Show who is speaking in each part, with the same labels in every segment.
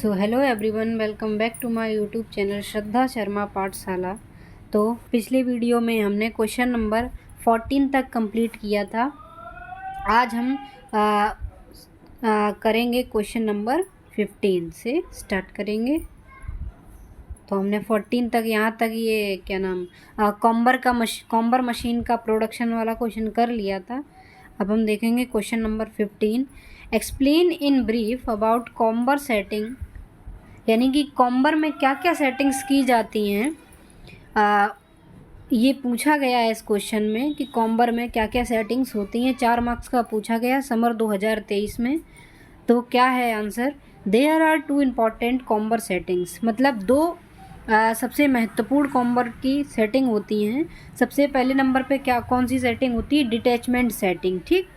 Speaker 1: So hello everyone, welcome back to my YouTube channel Shraddha Sharma Pathshala. तो पिछले video में हमने क्वेश्चन नंबर 14 तक कंप्लीट किया था। आज हम करेंगे क्वेश्चन नंबर 15 से स्टार्ट करेंगे। तो हमने 14 तक यहाँ तक ये क्या नाम कॉम्बर मशीन का प्रोडक्शन वाला क्वेश्चन कर लिया था। अब हम देखेंगे question number 15। Explain in brief about comber setting, यानी कि कॉम्बर में क्या क्या सेटिंग्स की जाती हैं। ये पूछा गया है इस क्वेश्चन में कि कॉम्बर में क्या क्या सेटिंग्स होती हैं। 4 मार्क्स का पूछा गया समर 2023 में। तो क्या है answer? There are 2 important comber settings, मतलब 2 सबसे महत्वपूर्ण कॉम्बर की सेटिंग होती हैं। सबसे पहले नंबर पे कौन सी सेटिंग होती है? Detachment setting. ठीक,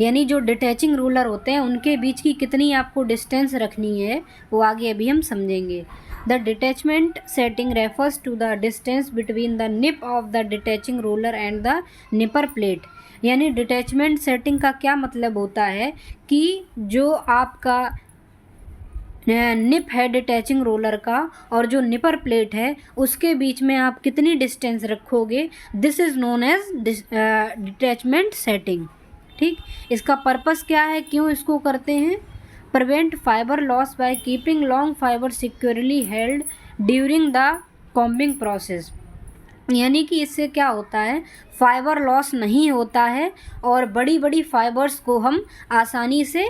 Speaker 1: यानी जो डिटैचिंग रोलर होते हैं उनके बीच की कितनी आपको डिस्टेंस रखनी है वो आगे अभी हम समझेंगे। The detachment setting refers to the distance between the nip of the detaching roller and the nipper plate. यानी डिटैचमेंट सेटिंग का क्या मतलब होता है कि जो आपका निप है डिटैचिंग रोलर का और जो निपर प्लेट है उसके बीच में आप कितनी डिस्टेंस रखोगे, this is known as detachment setting. ठीक, इसका पर्पस क्या है, क्यों इसको करते हैं? Prevent fibre loss by keeping long fibre securely held during the combing process. यानी कि इससे क्या होता है, फाइबर लॉस नहीं होता है और बड़ी बड़ी फाइबर्स को हम आसानी से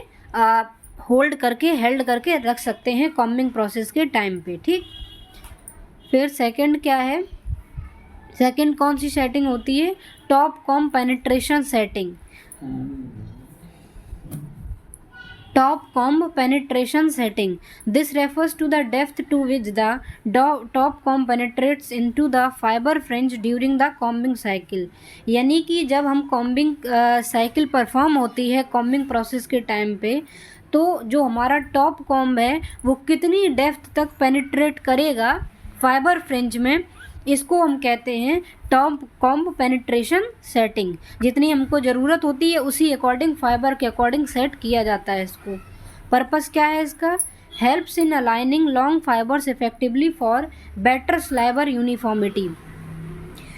Speaker 1: हेल्ड करके रख सकते हैं कॉम्बिंग प्रोसेस के टाइम पे। ठीक, फिर सेकंड क्या है? सेकंड कौन सी सेटिंग होती है? Top com penetration setting. Top comb penetration setting. This refers to the depth to which the top comb penetrates into the fiber fringe during the combing cycle. यानी कि जब हम कॉम्बिंग साइकिल परफॉर्म होती है combing process के time पे, तो जो हमारा टॉप कॉम्ब है वो कितनी डेप्थ तक पेनिट्रेट करेगा फाइबर फ्रिंज में, इसको हम कहते हैं टॉप कॉम्ब पेनिट्रेशन सेटिंग। जितनी हमको ज़रूरत होती है उसी अकॉर्डिंग फाइबर के अकॉर्डिंग सेट किया जाता है इसको। पर्पस क्या है इसका? Helps in aligning long fibres effectively for better sliver uniformity.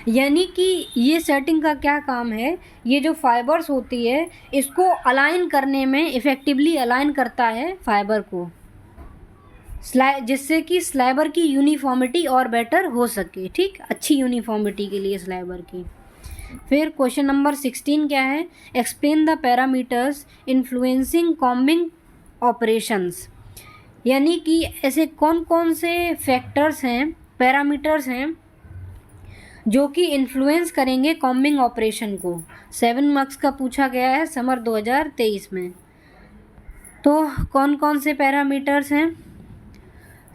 Speaker 1: यानी कि ये सेटिंग का क्या काम है, ये जो फाइबर्स होती है इसको अलाइन करने में इफ़ेक्टिवली अलाइन करता है फाइबर को, जिससे कि स्लाइबर की यूनिफॉर्मिटी और बेटर हो सके। ठीक, अच्छी यूनिफॉर्मिटी के लिए स्लाइबर की। फिर क्वेश्चन नंबर 16 क्या है? Explain the parameters influencing combing operations. यानी कि ऐसे कौन कौन से फैक्टर्स हैं, पैरामीटर्स हैं जो कि इन्फ्लुएंस करेंगे कॉम्बिंग ऑपरेशन को। 7 मार्क्स का पूछा गया है समर 2023 में। तो कौन कौन से पैरामीटर्स हैं?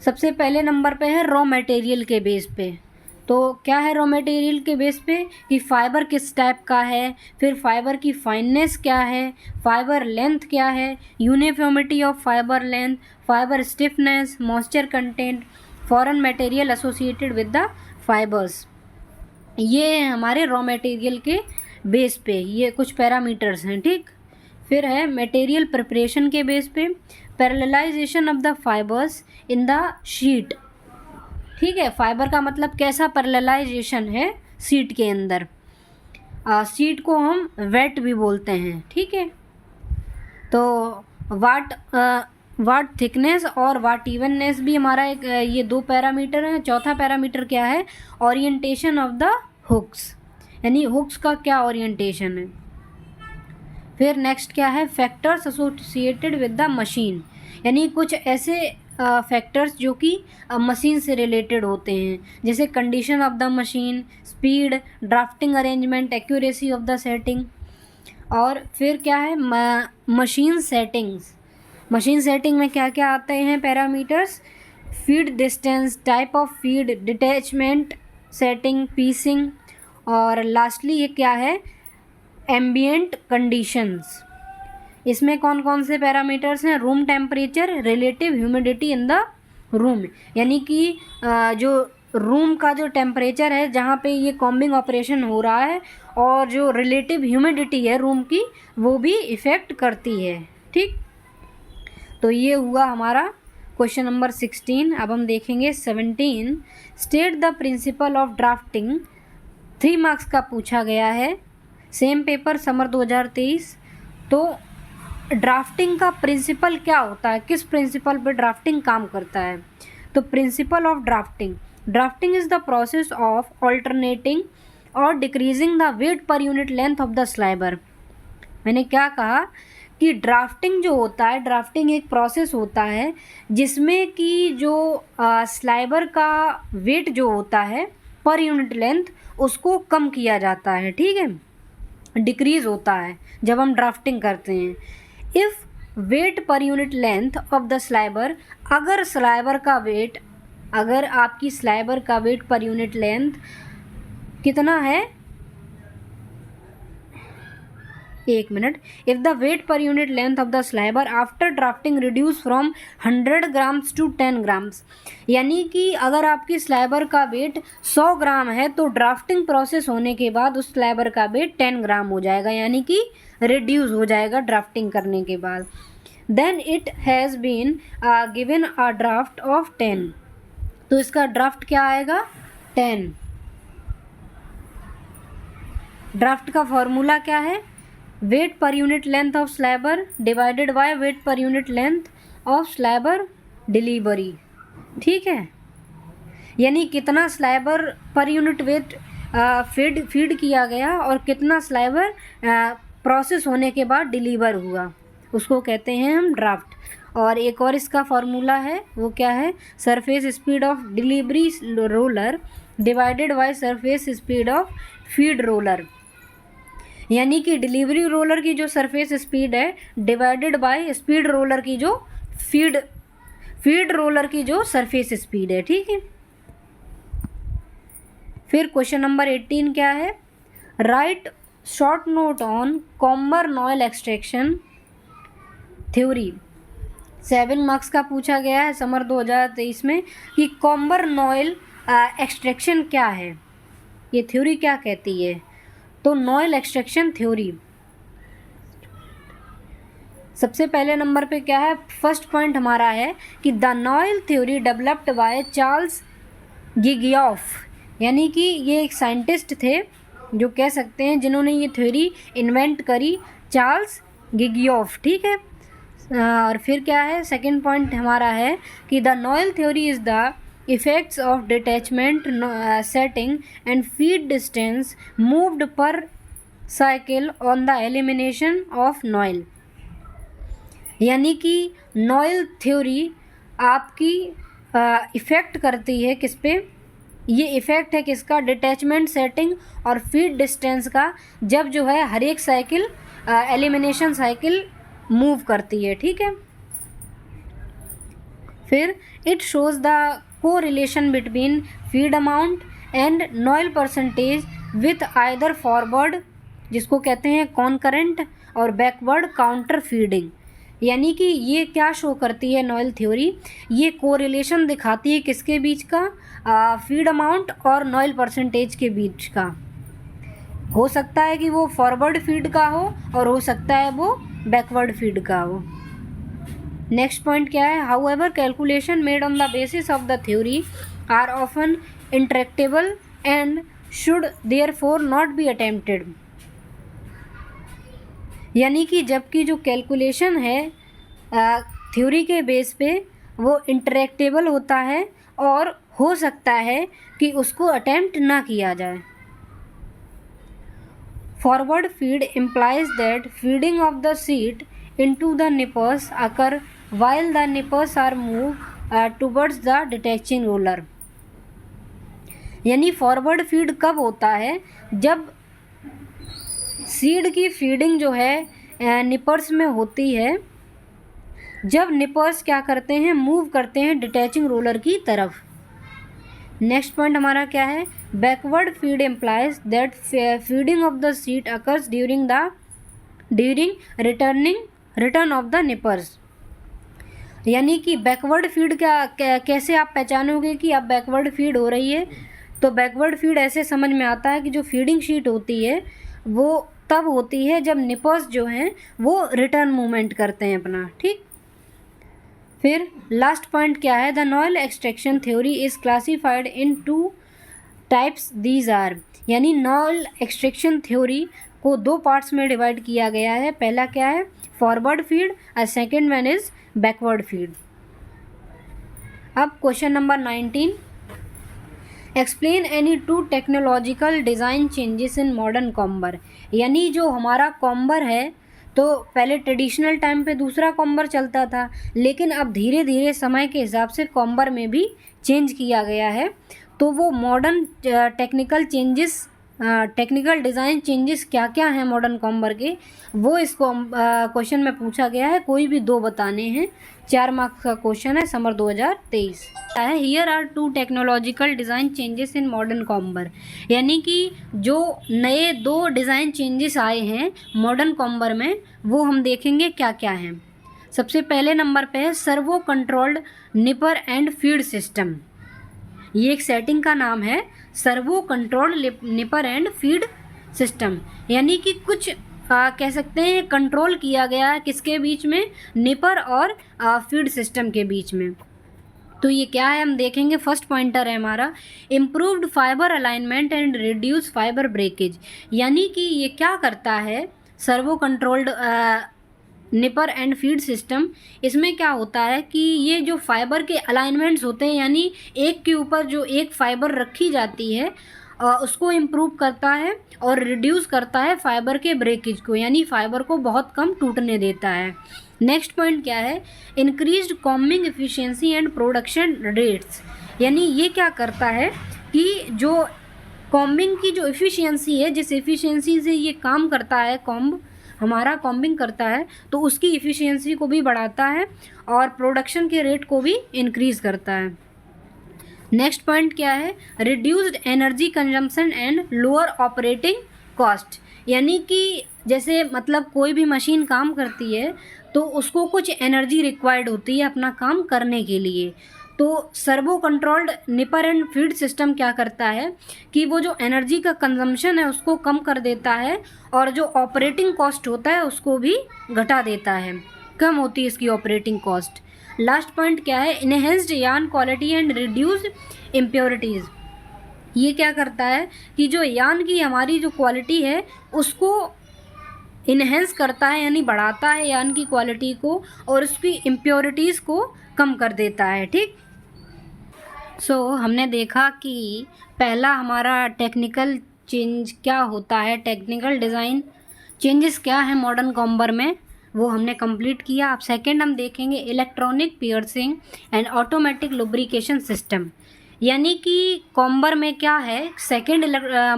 Speaker 1: सबसे पहले नंबर पे है रॉ मटेरियल के बेस पे। तो क्या है रॉ मटेरियल के बेस पे? कि फाइबर किस टाइप का है, फिर फाइबर की फाइननेस क्या है, फाइबर लेंथ क्या है, uniformity of fibre length, fibre stiffness, moisture content, foreign material associated with the fibres. ये हमारे रॉ मटेरियल के बेस पे ये कुछ पैरामीटर्स हैं। ठीक, फिर है मटेरियल प्रिपरेशन के बेस पे parallelization of the fibres in the sheet. ठीक है, फाइबर का मतलब कैसा पैरेललाइजेशन है शीट के अंदर। शीट को हम वेट भी बोलते हैं। ठीक है, तो वाट थिकनेस और वाट इवननेस भी हमारा एक ये 2 पैरामीटर हैं। चौथा पैरामीटर क्या है? ओरिएंटेशन ऑफ द हुक्स, यानी हुक्स का क्या ओरिएंटेशन है। फिर नेक्स्ट क्या है? Factors associated with the machine, यानी कुछ ऐसे फैक्टर्स जो कि मशीन से रिलेटेड होते हैं, जैसे condition of the machine, speed, drafting arrangement, accuracy of the setting. और फिर क्या है? Machine settings. मशीन सेटिंग में क्या क्या आते हैं parameters? Feed distance, type of feed, detachment setting, piecing, और लास्टली ये क्या है? Ambient conditions. इसमें कौन कौन से पैरामीटर्स हैं? Room temperature, relative humidity in the room, यानी कि जो रूम का जो टेम्परेचर है जहाँ पे ये कॉम्बिंग ऑपरेशन हो रहा है, और जो रिलेटिव ह्यूमिडिटी है रूम की वो भी इफ़ेक्ट करती है। ठीक, तो ये हुआ हमारा क्वेश्चन नंबर 16। अब हम देखेंगे 17। State the principal of drafting, 3 marks का पूछा गया है, सेम पेपर समर 2023। तो ड्राफ्टिंग का प्रिंसिपल क्या होता है, किस प्रिंसिपल पे ड्राफ्टिंग काम करता है? तो principle of drafting, drafting is the process of alternating और decreasing the weight per unit length of the sliver. मैंने क्या कहा कि ड्राफ्टिंग जो होता है, ड्राफ्टिंग एक प्रोसेस होता है जिसमें कि जो स्लाइबर का वेट जो होता है पर यूनिट लेंथ उसको कम किया जाता है, ठीक है, डिक्रीज होता है जब हम ड्राफ्टिंग करते हैं। If weight per unit length of the sliver, अगर स्लाइबर का वेट, अगर आपकी स्लाइबर का वेट पर यूनिट लेंथ कितना है, 1 minute, if the weight per unit length of the sliver after drafting reduce from 100 grams to 10 grams, यानी कि अगर आपकी स्लाइबर का वेट 100 ग्राम है तो ड्राफ्टिंग प्रोसेस होने के बाद उस स्लाइबर का वेट 10 ग्राम हो जाएगा, यानी कि रिड्यूस हो जाएगा ड्राफ्टिंग करने के बाद। Then it has been given a draft of 10, तो इसका ड्राफ्ट क्या आएगा, 10। ड्राफ्ट का फॉर्मूला क्या है, weight per unit length of sliver divided by weight per unit length of sliver delivery, ठीक है, यानी कितना sliver per unit weight feed किया गया और कितना स्लाइबर प्रोसेस होने के बाद डिलीवर हुआ, उसको कहते हैं हम ड्राफ्ट। और एक और इसका फॉर्मूला है, वो क्या है, surface speed of delivery roller divided by surface speed of feed roller, यानी कि डिलीवरी रोलर की जो सरफेस स्पीड है डिवाइडेड बाय स्पीड रोलर की जो फीड रोलर की जो सरफेस स्पीड है, ठीक है। फिर क्वेश्चन नंबर 18 क्या है, right short note on comber Noyyal extraction theory. 7 marks का पूछा गया है समर 2023 में कि कॉम्बर नॉयल एक्सट्रैक्शन क्या है, ये थ्योरी क्या कहती है। तो नॉयल एक्सट्रैक्शन थ्योरी, सबसे पहले नंबर पे क्या है, फर्स्ट पॉइंट हमारा है कि the noil theory developed by Charles Gegauff, यानी कि ये एक साइंटिस्ट थे जो कह सकते हैं जिन्होंने ये थ्योरी इन्वेंट करी, चार्ल्स गिगियॉफ, ठीक है। और फिर क्या है, सेकंड पॉइंट हमारा है कि the noil theory is the effects of detachment, setting and feed distance moved per cycle on the elimination of noil, यानी कि नॉयल थ्योरी आपकी इफ़ेक्ट करती है किस पे, ये इफ़ेक्ट है किसका, डिटैचमेंट, सेटिंग और फीड डिस्टेंस का, जब जो है हर एक साइकिल एलिमिनेशन साइकिल मूव करती है, ठीक है। फिर it shows the correlation between feed amount and noil percentage with either forward, जिसको कहते हैं concurrent, और backward counter feeding, यानी कि ये क्या शो करती है नॉयल थ्योरी, ये कोरिलेशन दिखाती है किसके बीच का, फीड अमाउंट और नॉयल परसेंटेज के बीच का। हो सकता है कि वो फॉरवर्ड फीड का हो और हो सकता है वो बैकवर्ड फीड का हो। नेक्स्ट पॉइंट क्या है, however calculation made on the basis of the theory are often intractable and should therefore not be attempted, यानी कि जबकि जो कैलकुलेशन है थ्योरी के बेस पे वो इंटरेक्टेबल होता है और हो सकता है कि उसको अटेम्प्ट ना किया जाए। Forward feed implies that feeding of the seed into the nippers occur while the nippers are moved towards the detaching roller, यानी फॉरवर्ड फीड कब होता है, जब सीड की फीडिंग जो है निपर्स में होती है, जब निपर्स क्या करते हैं, मूव करते हैं डिटैचिंग रोलर की तरफ। नेक्स्ट पॉइंट हमारा क्या है, backward feed implies that feeding of the seed occurs during return of the nippers, यानी कि बैकवर्ड फीड कैसे आप पहचानोगे कि अब बैकवर्ड फीड हो रही है, तो बैकवर्ड फीड ऐसे समझ में आता है कि जो फीडिंग शीट होती है वो तब होती है जब निपर्स जो हैं वो रिटर्न मूवमेंट करते हैं अपना, ठीक। फिर लास्ट पॉइंट क्या है, the noil extraction theory is classified in 2 types these are, यानी नॉइल एक्सट्रैक्शन थ्योरी को 2 पार्ट्स में डिवाइड किया गया है। पहला क्या है, फॉरवर्ड फीड, और second one is backward feed. अब question number 19, explain any 2 technological design changes in modern comber, यानी जो हमारा कॉम्बर है तो पहले ट्रेडिशनल टाइम पे दूसरा कॉम्बर चलता था, लेकिन अब धीरे धीरे समय के हिसाब से कॉम्बर में भी चेंज किया गया है। तो वो मॉडर्न टेक्निकल डिज़ाइन चेंजेस क्या क्या हैं मॉडर्न कॉम्बर के, वो इस क्वेश्चन में पूछा गया है। कोई भी 2 बताने हैं, 4 मार्क्स का क्वेश्चन है, समर 2023 है। Here are 2 technological design changes in modern comber, यानी कि जो नए 2 डिज़ाइन चेंजेस आए हैं मॉडर्न कॉम्बर में, वो हम देखेंगे क्या क्या हैं। सबसे पहले नंबर पे है servo controlled nipper and feed system. ये एक सेटिंग का नाम है, servo controlled nipper and feed system, यानी कि कुछ कह सकते हैं कंट्रोल किया गया है किसके बीच में, निपर और फीड सिस्टम के बीच में। तो ये क्या है हम देखेंगे। फर्स्ट पॉइंटर है हमारा improved fibre alignment and reduce fibre breakage, यानी कि ये क्या करता है servo controlled nipper and feed system. इसमें क्या होता है कि ये जो फाइबर के अलाइनमेंट्स होते हैं, यानी एक के ऊपर जो एक फाइबर रखी जाती है उसको इम्प्रूव करता है और रिड्यूस करता है फाइबर के ब्रेकेज को, यानी फाइबर को बहुत कम टूटने देता है। नेक्स्ट पॉइंट क्या है, increased combing efficiency and production rates, यानी ये क्या करता है कि जो कॉम्बिंग की जो एफिशिएंसी है, जिस एफिशिएंसी से ये काम करता है, हमारा कॉम्बिंग करता है, तो उसकी एफिशिएंसी को भी बढ़ाता है और प्रोडक्शन के रेट को भी इंक्रीज़ करता है। नेक्स्ट पॉइंट क्या है, reduced energy consumption and lower operating cost, यानी कि जैसे मतलब कोई भी मशीन काम करती है तो उसको कुछ एनर्जी रिक्वायर्ड होती है अपना काम करने के लिए। तो servo controlled nipper and feed system क्या करता है कि वो जो एनर्जी का कंजम्पशन है उसको कम कर देता है और जो ऑपरेटिंग कॉस्ट होता है उसको भी घटा देता है, कम होती है इसकी ऑपरेटिंग कॉस्ट। लास्ट पॉइंट क्या है, enhanced yarn quality and reduced impurities, ये क्या करता है कि जो यार्न की हमारी जो क्वालिटी है उसको इन्हेंस करता है, यानी बढ़ाता है यार्न की क्वालिटी को और उसकी इम्प्योरिटीज़ को कम कर देता है। ठीक, हमने देखा कि पहला हमारा टेक्निकल चेंज क्या होता है, टेक्निकल डिज़ाइन चेंजेस क्या है मॉडर्न कॉम्बर में, वो हमने कंप्लीट किया। अब सेकंड हम देखेंगे electronic piercing and automatic lubrication system, यानी कि कॉम्बर में क्या है सेकंड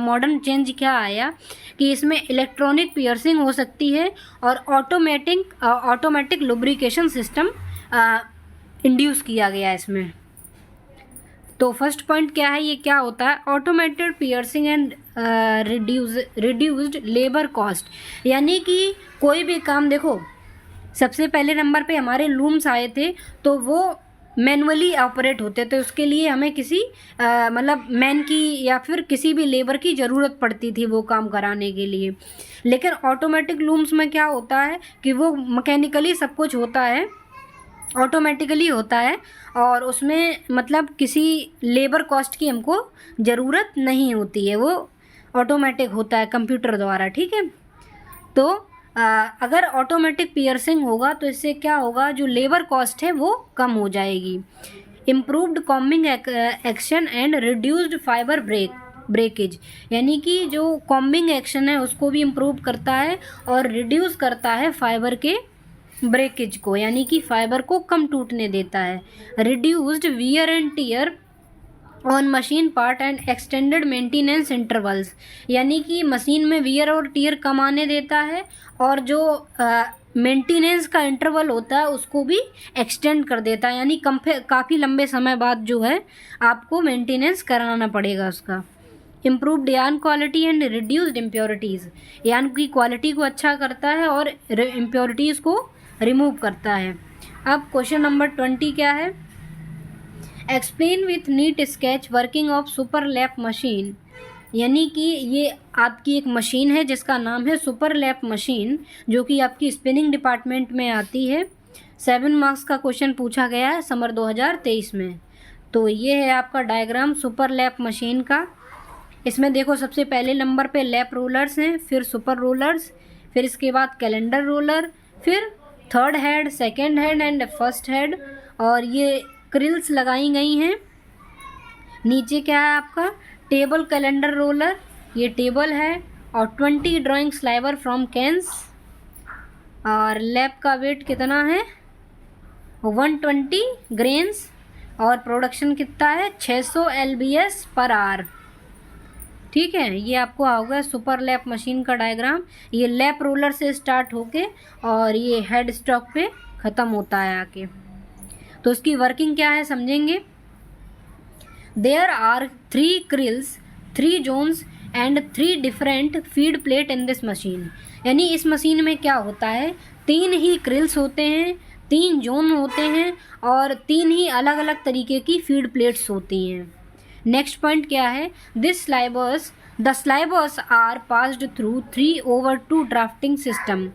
Speaker 1: मॉडर्न चेंज क्या आया कि इसमें इलेक्ट्रॉनिक पियर्सिंग हो सकती है और ऑटोमेटिक लुब्रिकेशन सिस्टम इंड्यूस किया गया है इसमें। तो फर्स्ट पॉइंट क्या है, ये क्या होता है, automated piercing and reduced labour cost, यानी कि कोई भी काम, देखो सबसे पहले नंबर पे हमारे लूम्स आए थे तो वो मैनुअली ऑपरेट होते थे, उसके लिए हमें किसी मतलब मैन की या फिर किसी भी लेबर की ज़रूरत पड़ती थी वो काम कराने के लिए। लेकिन ऑटोमेटिक लूम्स में क्या होता है कि वो मैकेनिकली सब कुछ होता है, ऑटोमेटिकली होता है और उसमें मतलब किसी लेबर कॉस्ट की हमको ज़रूरत नहीं होती है, वो ऑटोमेटिक होता है कंप्यूटर द्वारा। ठीक है, तो अगर ऑटोमेटिक पियर्सिंग होगा तो इससे क्या होगा, जो लेबर कॉस्ट है वो कम हो जाएगी। Improved combing action and reduced fibre breakage, यानी कि जो कॉम्बिंग एक्शन है उसको भी इम्प्रूव करता है और रिड्यूस करता है फाइबर के ब्रेकेज को, यानी कि फाइबर को कम टूटने देता है। Reduced wear and tear on machine part and extended maintenance intervals, यानी कि मशीन में वियर और टियर कम आने देता है और जो मेंटेनेंस का इंटरवल होता है उसको भी एक्सटेंड कर देता है, यानी काफ़ी लंबे समय बाद जो है आपको मेंटेनेंस कराना पड़ेगा उसका। Improved yarn quality and reduced impurities, yarn की क्वालिटी को अच्छा करता है और इम्प्योरिटीज़ को रिमूव करता है। अब क्वेश्चन नंबर 20 क्या है, explain with neat sketch working of superlap machine, यानी कि ये आपकी एक मशीन है जिसका नाम है सुपरलैप मशीन, जो कि आपकी स्पिनिंग डिपार्टमेंट में आती है। 7 मार्क्स का क्वेश्चन पूछा गया है समर 2023 में। तो ये है आपका डायग्राम सुपर लैप मशीन का। इसमें देखो सबसे पहले नंबर पे लैप रोलर्स हैं, फिर सुपर रोलर्स, फिर इसके बाद कैलेंडर रोलर, फिर third head, second head and first head, और ये क्रिल्स लगाई गई हैं। नीचे क्या है आपका टेबल कैलेंडर रोलर, ये टेबल है, और 20 ड्राइंग स्लाइवर फ्रॉम कैंस, और लैप का वेट कितना है 120 ग्रेन्स, और प्रोडक्शन कितना है 600 LBS पर आवर। ठीक है, ये आपको होगा सुपर लैप मशीन का डायग्राम। ये लैप रोलर से स्टार्ट होके और ये हेड स्टॉक पे ख़त्म होता है आके। तो इसकी वर्किंग क्या है समझेंगे। There are 3 creels, 3 zones and 3 different feed plate in this machine. यानी इस मशीन में क्या होता है 3 ही क्रिल्स होते हैं, 3 जोन होते हैं, और 3 ही अलग अलग तरीके की फीड प्लेट्स होती हैं। नेक्स्ट पॉइंट क्या है, the slivers are passed through 3/2 drafting system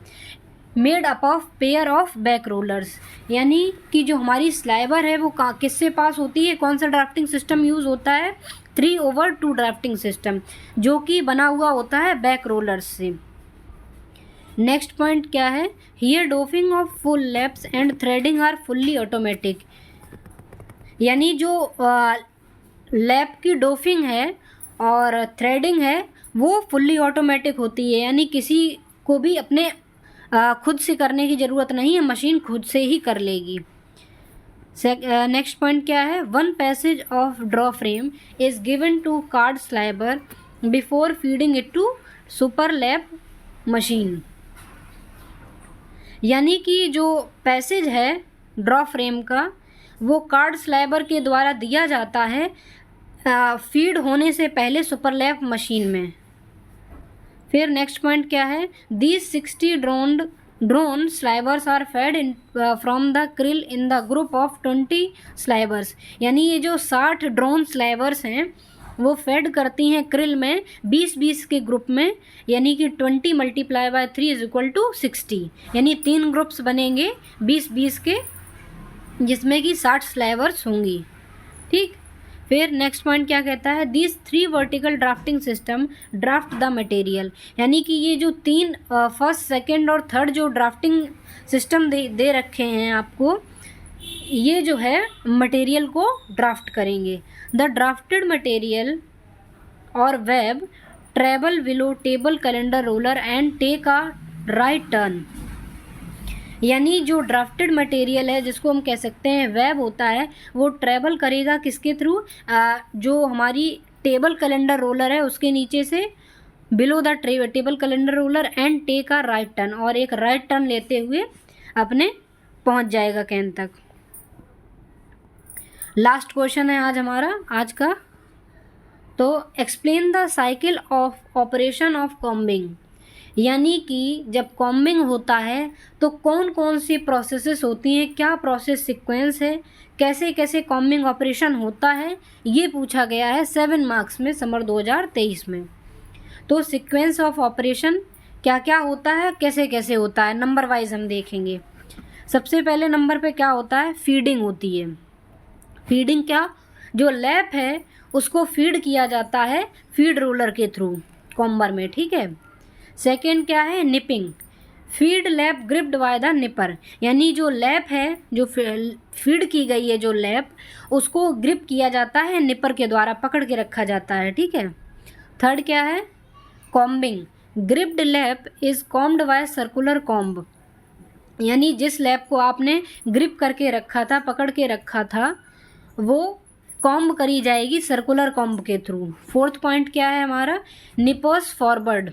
Speaker 1: made up of pair of back rollers. यानी कि जो हमारी स्लाइबर है वो किससे पास होती है, कौन सा ड्राफ्टिंग सिस्टम यूज़ होता है 3/2 ड्राफ्टिंग सिस्टम, जो कि बना हुआ होता है बैक रोलर्स से। नेक्स्ट पॉइंट क्या है, here doffing of full laps and threading are fully automatic. यानी जो लैप की डोफिंग है और थ्रेडिंग है वो फुल्ली ऑटोमेटिक होती है, यानी किसी को भी अपने खुद से करने की ज़रूरत नहीं है, मशीन खुद से ही कर लेगी। नेक्स्ट पॉइंट क्या है, 1 passage of draw frame is given to card sliver before feeding it to super lap machine. यानी कि जो पैसेज है ड्रॉ फ्रेम का वो कार्ड स्लाइबर के द्वारा दिया जाता है फीड होने से पहले सुपर लैप मशीन में। फिर नेक्स्ट पॉइंट क्या है, these 60 drawn slivers are fed in from the creel in the group of 20 slivers. यानी ये जो 60 ड्रोन स्लाइबर्स हैं वो फेड करती हैं क्रिल में 20-20 के ग्रुप में, यानी कि 20 × 3 = 60, यानी 3 ग्रुप्स बनेंगे 20-20 के, जिसमें कि 60 स्लाइबर्स होंगी। ठीक, फिर नेक्स्ट पॉइंट क्या कहता है, this 3 vertical drafting system draft the material. यानी कि ये जो 3 फर्स्ट, सेकंड और थर्ड जो ड्राफ्टिंग सिस्टम दे रखे हैं आपको, ये जो है मटेरियल को ड्राफ्ट करेंगे। द ड्राफ्टेड मटेरियल और web travel below table calendar roller and take a right turn. यानी जो ड्राफ्टेड मटेरियल है जिसको हम कह सकते हैं वेब होता है, वो ट्रैवल करेगा किसके थ्रू, जो हमारी टेबल कैलेंडर रोलर है उसके नीचे से below the table calendar roller and take a right turn, और एक राइट टर्न लेते हुए अपने पहुंच जाएगा कैन तक। लास्ट क्वेश्चन है आज हमारा आज का। तो explain the cycle of operation of combing. यानी कि जब कॉम्बिंग होता है तो कौन कौन सी प्रोसेसेस होती हैं, क्या प्रोसेस सीक्वेंस है, कैसे कैसे कॉम्बिंग ऑपरेशन होता है, ये पूछा गया है 7 मार्क्स में समर 2023 में। तो सीक्वेंस ऑफ ऑपरेशन क्या क्या होता है, कैसे कैसे होता है, नंबर वाइज हम देखेंगे। सबसे पहले नंबर पे क्या होता है, फीडिंग होती है। फीडिंग क्या, जो लैप है उसको फीड किया जाता है फीड रोलर के थ्रू कॉम्बर में। ठीक है, सेकेंड क्या है, nipping, feed lap gripped by the nipper. यानी जो लैप है, जो फीड की गई है जो लैप, उसको ग्रिप किया जाता है निपर के द्वारा, पकड़ के रखा जाता है। ठीक है, थर्ड क्या है, combing, gripped lap is combed by circular comb. यानी जिस लैप को आपने ग्रिप करके रखा था, पकड़ के रखा था, वो कॉम्ब करी जाएगी सर्कुलर कॉम्ब के थ्रू। फोर्थ पॉइंट क्या है हमारा, निपर्स फॉरवर्ड।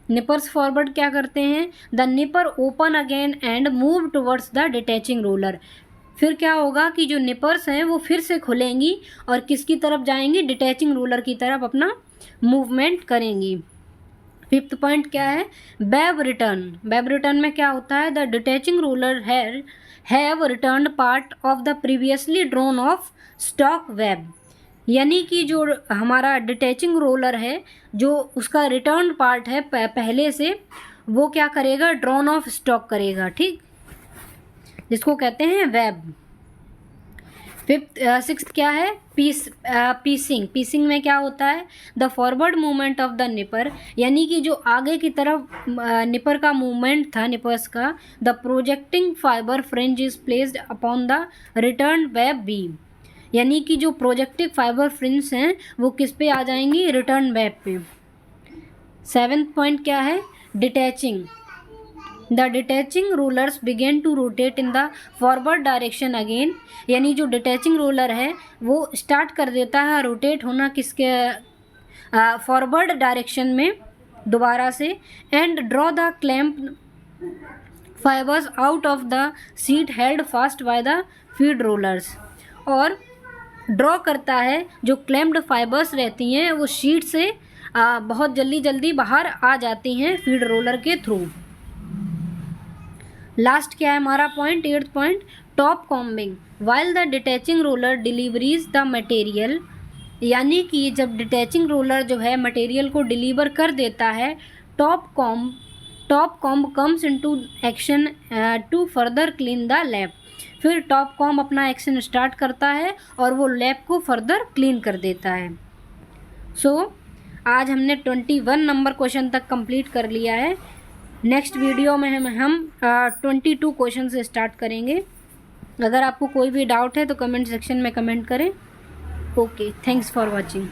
Speaker 1: निपर्स फॉरवर्ड क्या करते हैं, the nipper open again and move towards the detaching roller. फिर क्या होगा कि जो निपर्स हैं वो फिर से खुलेंगी और किसकी तरफ जाएंगी, डिटैचिंग रोलर की तरफ अपना मूवमेंट करेंगी। फिफ्थ पॉइंट क्या है, बैब रिटर्न। बैब रिटर्न में क्या होता है, the detaching roller have return part of the previously drawn of stock web. यानी कि जो हमारा डिटैचिंग रोलर है, जो उसका रिटर्न पार्ट है पहले से, वो क्या करेगा, ड्रॉन ऑफ स्टॉक करेगा। ठीक, जिसको कहते हैं वेब। सिक्स्थ क्या है, पीसिंग। पीसिंग में क्या होता है, the forward movement of the nipper, यानी कि जो आगे की तरफ निपर का मूवमेंट था, निपर्स का, the projecting fibre fringe is placed upon the return web beam, यानी कि जो प्रोजेक्टिव फाइबर फ्रिंज हैं वो किस पे आ जाएंगी, रिटर्न वेब पे। सेवेंथ पॉइंट क्या है, detaching. The detaching rollers begin to rotate in the forward direction again, यानी जो डिटैचिंग रोलर है वो स्टार्ट कर देता है रोटेट होना किसके, फॉरवर्ड डायरेक्शन में दोबारा से, and draw the clamp fibres out of the seat held fast by the feed rollers, और ड्रॉ करता है जो क्लैम्प्ड फाइबर्स रहती हैं वो शीट से बहुत जल्दी बाहर आ जाती हैं फीड रोलर के थ्रू। लास्ट क्या है हमारा point, 8th point, top combing. While the detaching roller deliveries the material, यानी कि जब डिटैचिंग रोलर जो है मटेरियल को डिलीवर कर देता है, top comb comes into action to further clean the lap, फिर टॉप कॉम्ब अपना एक्शन स्टार्ट करता है और वो लैब को फर्दर क्लीन कर देता है। आज हमने 21 नंबर क्वेश्चन तक कंप्लीट कर लिया है। नेक्स्ट वीडियो में हम 22 क्वेश्चन से स्टार्ट करेंगे। अगर आपको कोई भी डाउट है तो कमेंट सेक्शन में कमेंट करें। Okay, thanks for watching.